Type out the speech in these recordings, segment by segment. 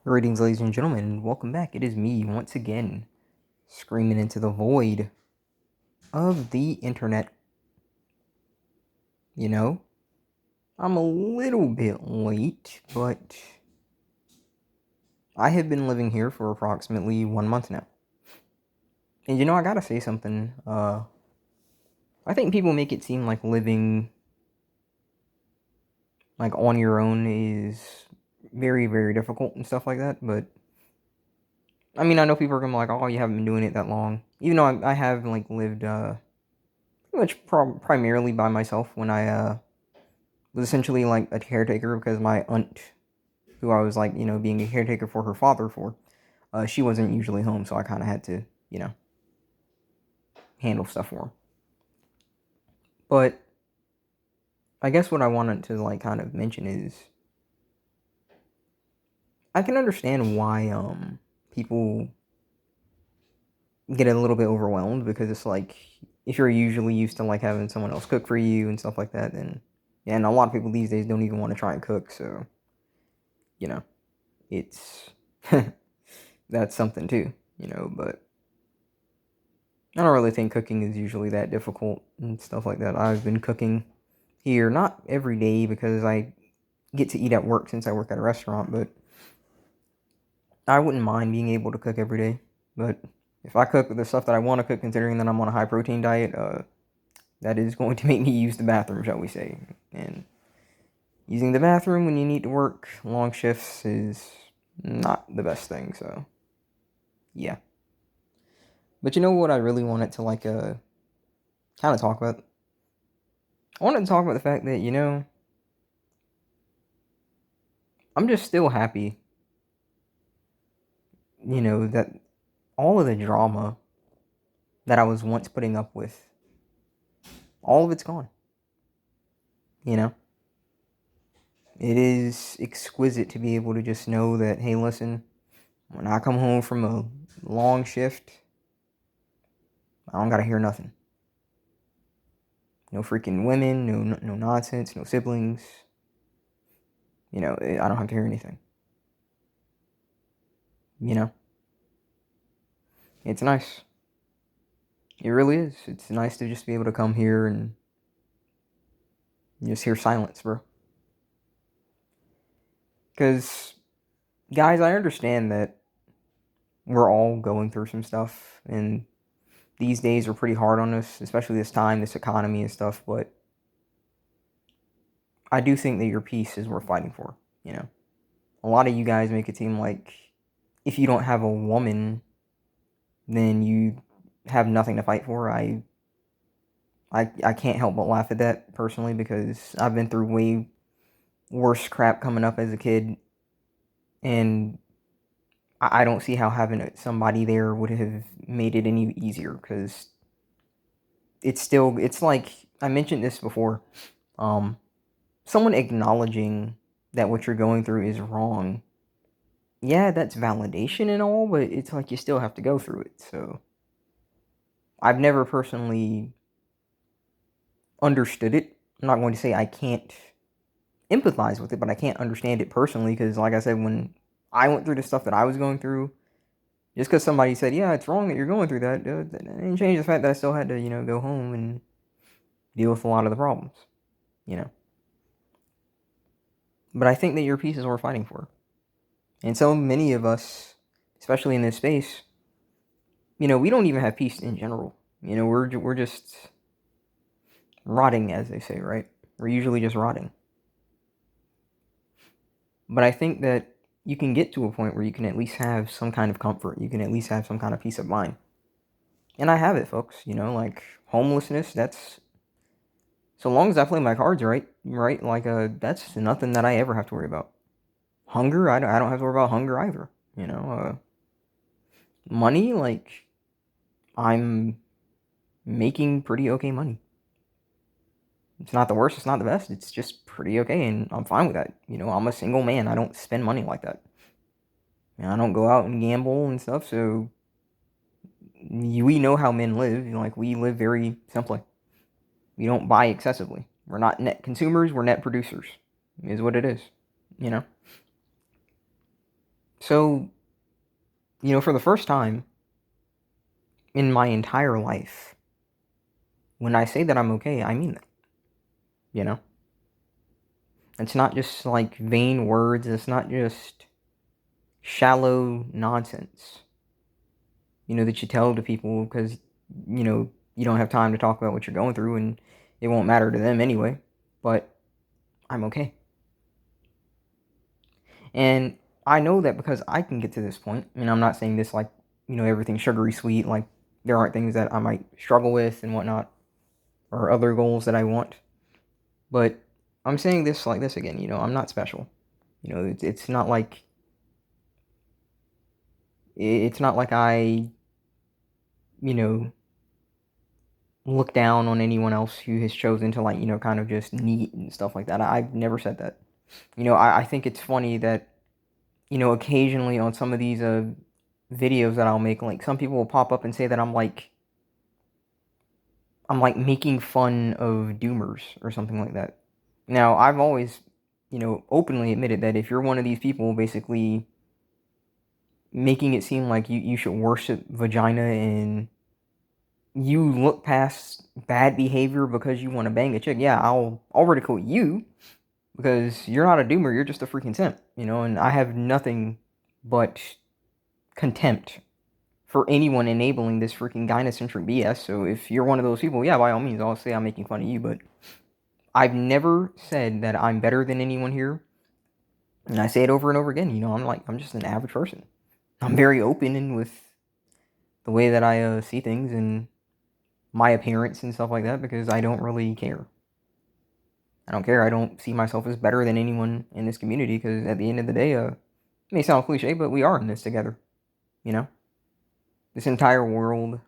Greetings, ladies and gentlemen, and welcome back. It is me, once again, screaming into the void of the internet. You know, I'm a little bit late, but I have been living here for approximately 1 month now. And I gotta say something. I think people make it seem like living like on your own is very, very difficult and stuff like that, but I mean, I know people are gonna be like, oh, you haven't been doing it that long. Even though I have, like, lived, pretty much primarily by myself when I, was essentially like a caretaker because my aunt, who I was like, being a caretaker for her father for, she wasn't usually home, so I kind of had to, handle stuff for her. But I guess what I wanted to like kind of mention is I can understand why people get a little bit overwhelmed because it's like if you're usually used to like having someone else cook for you and stuff like that, then yeah, and a lot of people these days don't even want to try and cook, so you know, it's that's something too, but I don't really think cooking is usually that difficult and stuff like that. I've been cooking here, not every day because I get to eat at work since I work at a restaurant, but I wouldn't mind being able to cook every day. But if I cook the stuff that I want to cook, considering that I'm on a high protein diet, that is going to make me use the bathroom, shall we say. And using the bathroom when you need to work long shifts is not the best thing, so yeah. But you know what I really wanted to like kind of talk about? I wanted to talk about the fact that, I'm just still happy, that all of the drama that I was once putting up with, all of it's gone. You know, it is exquisite to be able to just know that, hey, listen, when I come home from a long shift, I don't gotta hear nothing. No freaking women, no nonsense, no siblings. I don't have to hear anything. You know, it's nice. It really is. It's nice to just be able to come here and just hear silence, bro. Because, guys, I understand that we're all going through some stuff, and these days are pretty hard on us, especially this time, this economy and stuff, but I do think that your peace is worth fighting for, you know? A lot of you guys make it seem like if you don't have a woman, then you have nothing to fight for. I can't help but laugh at that personally because I've been through way worse crap coming up as a kid, and I don't see how having somebody there would have made it any easier because it's like I mentioned this before. Um, Someone acknowledging that what you're going through is wrong. Yeah, that's validation and all, but it's like you still have to go through it. So I've never personally understood it. I'm not going to say I can't empathize with it, but I can't understand it personally because, like I said, when I went through the stuff that I was going through, just because somebody said, "Yeah, it's wrong that you're going through that," that didn't change the fact that I still had to, go home and deal with a lot of the problems, you know. But I think that your peace is worth fighting for, and so many of us, especially in this space, we don't even have peace in general. We're just rotting, as they say, right? We're usually just rotting. But I think that you can get to a point where you can at least have some kind of comfort. You can at least have some kind of peace of mind. And I have it, folks. Like homelessness, that's so long as I play my cards right, right? Like that's nothing that I ever have to worry about. Hunger, I don't have to worry about hunger either. Money, like I'm making pretty okay money. It's not the worst, it's not the best. It's just pretty okay, and I'm fine with that. I'm a single man. I don't spend money like that. I don't go out and gamble and stuff. So we know how men live. Like we live very simply. We don't buy excessively. We're not net consumers. We're net producers. Is what it is. You know. So, for the first time in my entire life, when I say that I'm okay, I mean that, you know? It's not just like vain words, it's not just shallow nonsense, that you tell to people because, you don't have time to talk about what you're going through and it won't matter to them anyway. But I'm okay. And I know that because I can get to this point, and I'm not saying this like, everything's sugary sweet, like there aren't things that I might struggle with and whatnot, or other goals that I want. But I'm saying this like this again, I'm not special. It's not like I, you know, look down on anyone else who has chosen to like, kind of just neat and stuff like that. I've never said that. I think it's funny that, occasionally on some of these videos that I'll make, like some people will pop up and say that I'm like making fun of doomers or something like that. Now, I've always, openly admitted that if you're one of these people basically making it seem like you should worship vagina and you look past bad behavior because you want to bang a chick, yeah, I'll ridicule you because you're not a doomer, you're just a freaking simp, and I have nothing but contempt for anyone enabling this freaking gynocentric BS. So if you're one of those people, yeah, by all means, I'll say I'm making fun of you, but I've never said that I'm better than anyone here. And I say it over and over again, I'm just an average person. I'm very open and with the way that I see things and my appearance and stuff like that because I don't really care. I don't care. I don't see myself as better than anyone in this community because at the end of the day, it may sound cliche, but we are in this together. You know, this entire world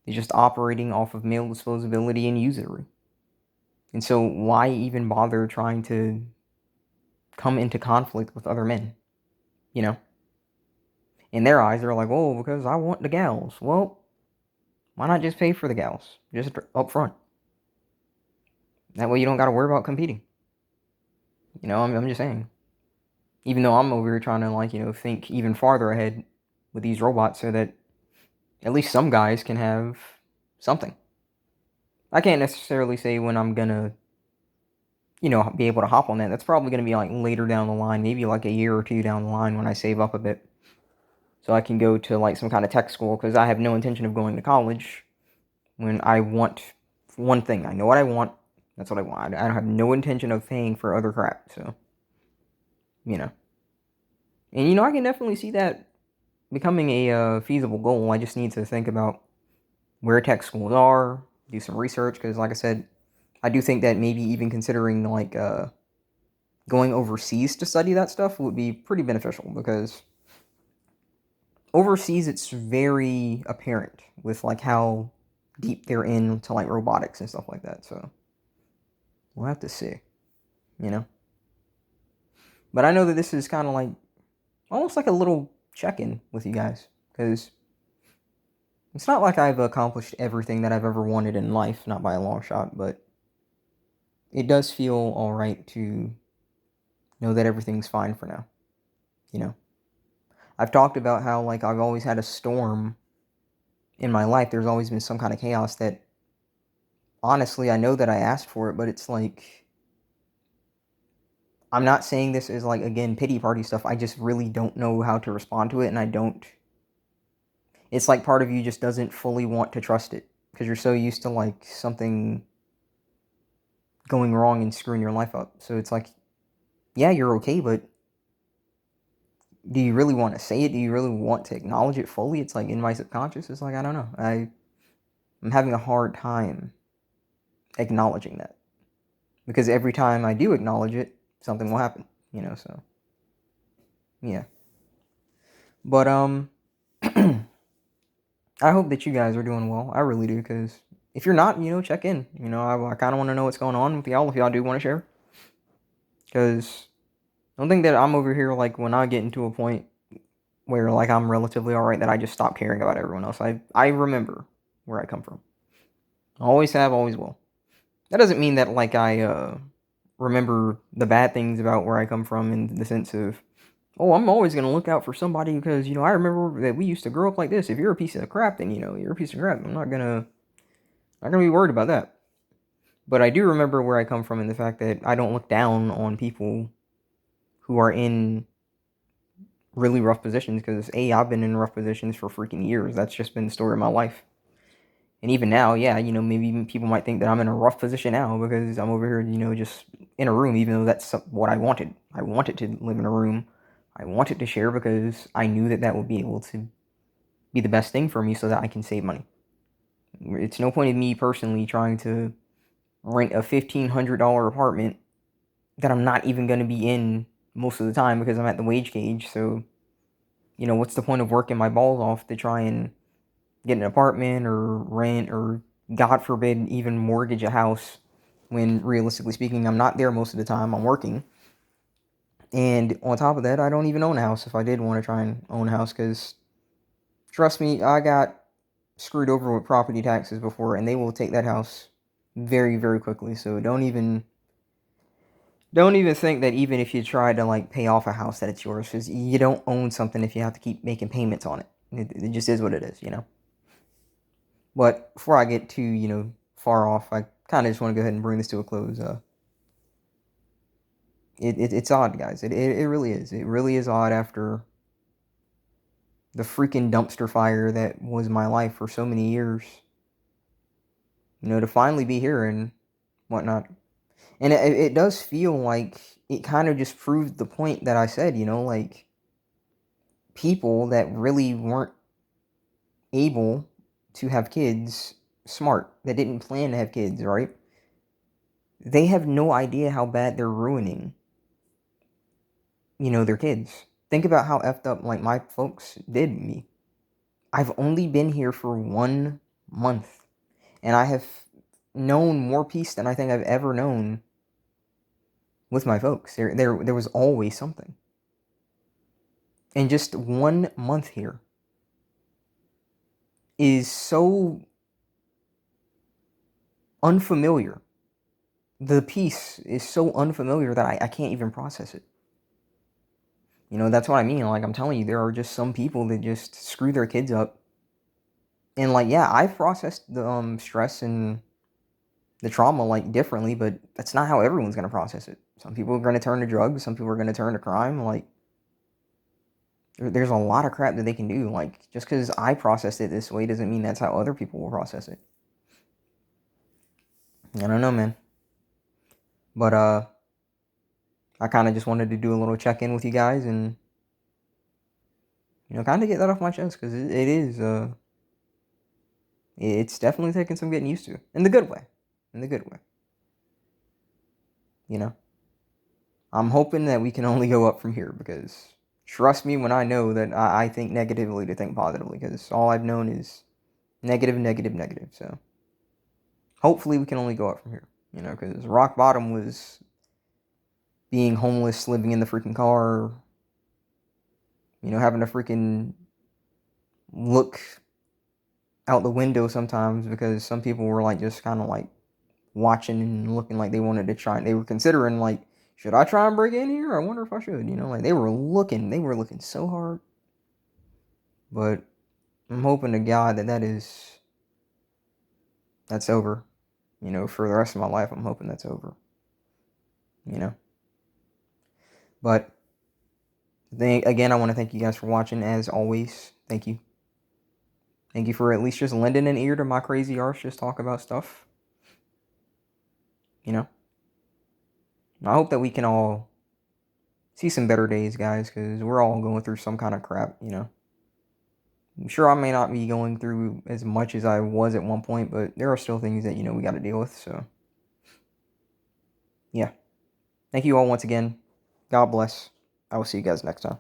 is just operating off of male disposability and usury. And so, why even bother trying to come into conflict with other men? In their eyes, they're like, "Oh, because I want the gals." Well, why not just pay for the gals just up front? That way, you don't got to worry about competing. I'm just saying. Even though I'm over here trying to think even farther ahead with these robots, so that at least some guys can have something. I can't necessarily say when I'm gonna be able to hop on that. That's probably gonna be like later down the line, maybe like a year or two down the line when I save up a bit, so I can go to like some kind of tech school because I have no intention of going to college when I want one thing. I know what I want. That's what I want. I have no intention of paying for other crap. So, and I can definitely see that becoming a feasible goal. I just need to think about where tech schools are, do some research because, like I said, I do think that maybe even considering like going overseas to study that stuff would be pretty beneficial because overseas it's very apparent with like how deep they're into like robotics and stuff like that. So we'll have to see, you know. But I know that this is kind of like almost like a little check-in with you guys because it's not like I've accomplished everything that I've ever wanted in life, not by a long shot, but it does feel all right to know that everything's fine for now, you know. I've talked about how like I've always had a storm in my life. There's always been some kind of chaos that honestly I know that I asked for it, but it's like I'm not saying this as like again pity party stuff. I just really don't know how to respond to it and I don't it's like part of you just doesn't fully want to trust it because you're so used to like something going wrong and screwing your life up. So it's like yeah, you're okay, but do you really want to say it? Do you really want to acknowledge it fully? It's like in my subconscious. It's like I don't know. I'm having a hard time acknowledging that because every time I do acknowledge it, something will happen. So yeah. But I hope that you guys are doing well. I really do because if you're not, check in. I kind of want to know what's going on with y'all if y'all do want to share. Because I don't think that I'm over here like when I get into a point where like I'm relatively alright that I just stop caring about everyone else. I remember where I come from. Always have, always will. That doesn't mean that like I remember the bad things about where I come from in the sense of Oh, I'm always gonna look out for somebody because I remember that we used to grow up like this. If you're a piece of crap, then you're a piece of crap. I'm not gonna be worried about that. But I do remember where I come from in the fact that I don't look down on people who are in really rough positions because I've been in rough positions for freaking years. That's just been the story of my life. And even now, yeah, maybe even people might think that I'm in a rough position now because I'm over here, just in a room, even though that's what I wanted. I wanted to live in a room. I wanted to share because I knew that that would be able to be the best thing for me so that I can save money. It's no point in me personally trying to rent a $1,500 apartment that I'm not even going to be in most of the time because I'm at the wage cage. So, what's the point of working my balls off to try and get an apartment or rent or, God forbid, even mortgage a house when realistically speaking, I'm not there most of the time. I'm working. And on top of that, I don't even own a house if I did want to try and own a house because, trust me, I got screwed over with property taxes before and they will take that house very, very quickly. So don't even think that even if you try to like pay off a house that it's yours because you don't own something if you have to keep making payments on it. It just is what it is. But before I get too, far off, I kind of just want to go ahead and bring this to a close. It's odd, guys. It really is. It really is odd after the freaking dumpster fire that was my life for so many years. To finally be here and whatnot. And it does feel like it kind of just proved the point that I said, like people that really weren't able to have kids, smart, that didn't plan to have kids, right? They have no idea how bad they're ruining, their kids. Think about how effed up like my folks did me. I've only been here for 1 month, and I have known more peace than I think I've ever known with my folks. There was always something. And just 1 month here is so unfamiliar. The peace is so unfamiliar that I can't even process it. That's what I mean. Like, I'm telling you, there are just some people that just screw their kids up. And, like, yeah, I've processed the stress and the trauma, like, differently, but that's not how everyone's going to process it. Some people are going to turn to drugs. Some people are going to turn to crime. Like, there's a lot of crap that they can do. Like, just because I processed it this way doesn't mean that's how other people will process it. I don't know, man. But, I kind of just wanted to do a little check-in with you guys and, kind of get that off my chest because it is, it's definitely taking some getting used to in the good way. In the good way. I'm hoping that we can only go up from here because trust me when I know that I think negatively to think positively because all I've known is negative, negative, negative. So hopefully we can only go up from here, because rock bottom was being homeless, living in the freaking car, having to freaking look out the window sometimes because some people were like just kind of like watching and looking like they wanted to try. They were considering like, should I try and break in here? I wonder if I should. Like they were looking so hard. But I'm hoping to God that that's over. For the rest of my life, I'm hoping that's over. But again, I want to thank you guys for watching as always. Thank you. Thank you for at least just lending an ear to my crazy arse just talk about stuff. I hope that we can all see some better days, guys, because we're all going through some kind of crap, I'm sure I may not be going through as much as I was at one point, but there are still things that, we got to deal with, so. Yeah. Thank you all once again. God bless. I will see you guys next time.